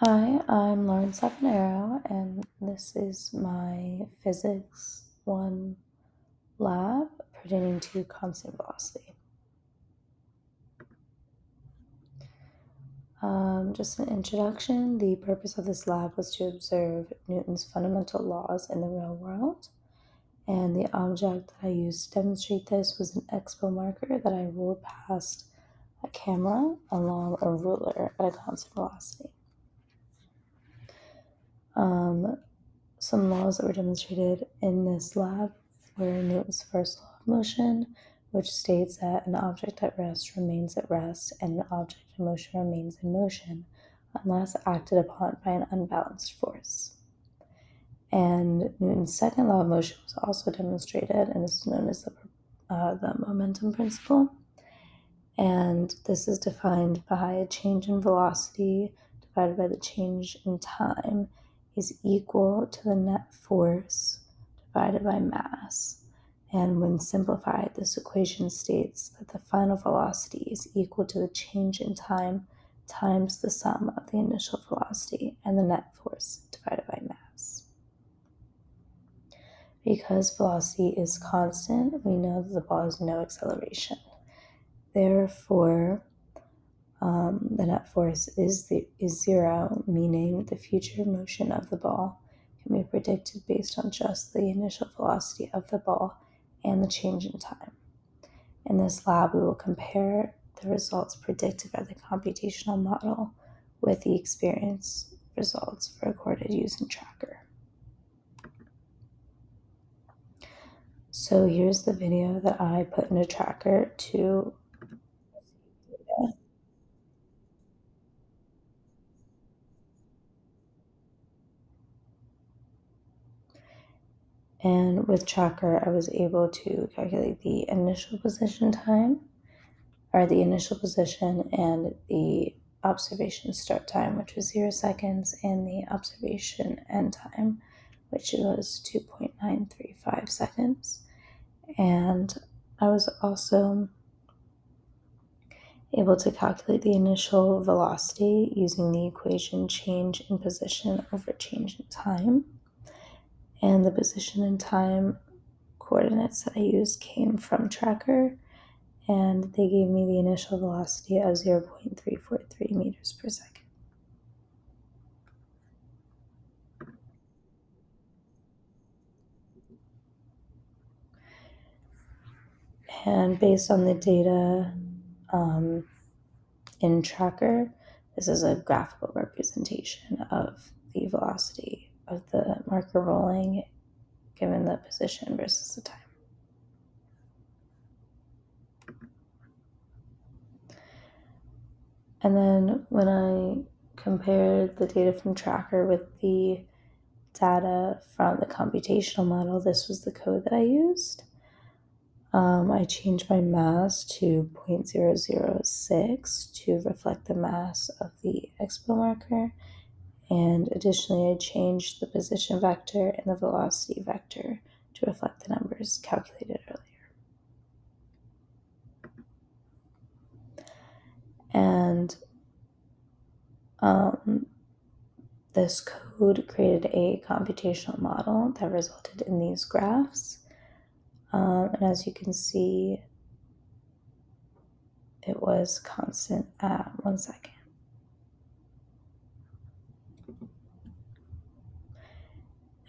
Hi, I'm Lauren Saponaro, and this is my Physics 1 lab pertaining to constant velocity. Just an introduction. The purpose of this lab was to observe Newton's fundamental laws in the real world, and the object that I used to demonstrate this was an expo marker that I rolled past a camera along a ruler at a constant velocity. Some laws that were demonstrated in this lab were Newton's first law of motion, which states that an object at rest remains at rest and an object in motion remains in motion unless acted upon by an unbalanced force. And Newton's second law of motion was also demonstrated, and this is known as the momentum principle. And this is defined by a change in velocity divided by the change in time is equal to the net force divided by mass. And when simplified, this equation states that the final velocity is equal to the change in time times the sum of the initial velocity and the net force divided by mass. Because velocity is constant, we know that the ball has no acceleration. Therefore, the net force is zero, meaning the future motion of the ball can be predicted based on just the initial velocity of the ball and the change in time. In this lab, we will compare the results predicted by the computational model with the experience results recorded using Tracker. So here's the video that I put into Tracker to And with Tracker, I was able to calculate the initial position time, or the initial position and the observation start time, which was 0 seconds, and the observation end time, which was 2.935 seconds. And I was also able to calculate the initial velocity using the equation change in position over change in time. And the position and time coordinates that I used came from Tracker, and they gave me the initial velocity of 0.343 meters per second. And based on the data in Tracker, this is a graphical representation of the velocity of the marker rolling given the position versus the time. And then when I compared the data from Tracker with the data from the computational model, this was the code that I used. I changed my mass to 0.006 to reflect the mass of the expo marker. And additionally, I changed the position vector and the velocity vector to reflect the numbers calculated earlier. And this code created a computational model that resulted in these graphs. And as you can see, it was constant at 1 second.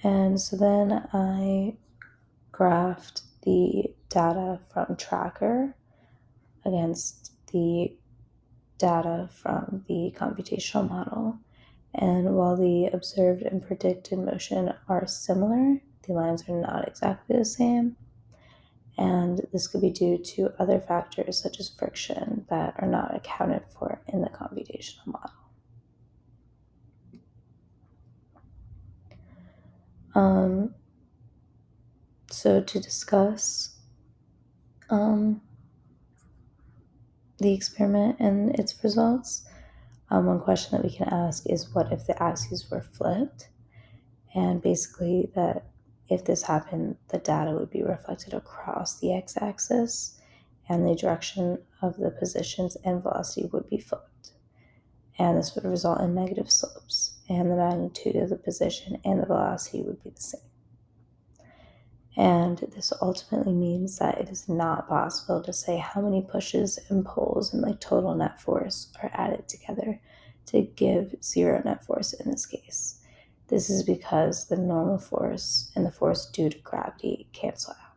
And so then I graphed the data from Tracker against the data from the computational model. And while the observed and predicted motion are similar, the lines are not exactly the same. And this could be due to other factors such as friction that are not accounted for in the computational model. So to discuss the experiment and its results, one question that we can ask is, what if the axes were flipped? And basically that if this happened, the data would be reflected across the x-axis and the direction of the positions and velocity would be flipped. and this would result in negative slopes, and the magnitude of the position and the velocity would be the same. And this ultimately means that it is not possible to say how many pushes and pulls and like total net force are added together to give zero net force in this case. This is because the normal force and the force due to gravity cancel out.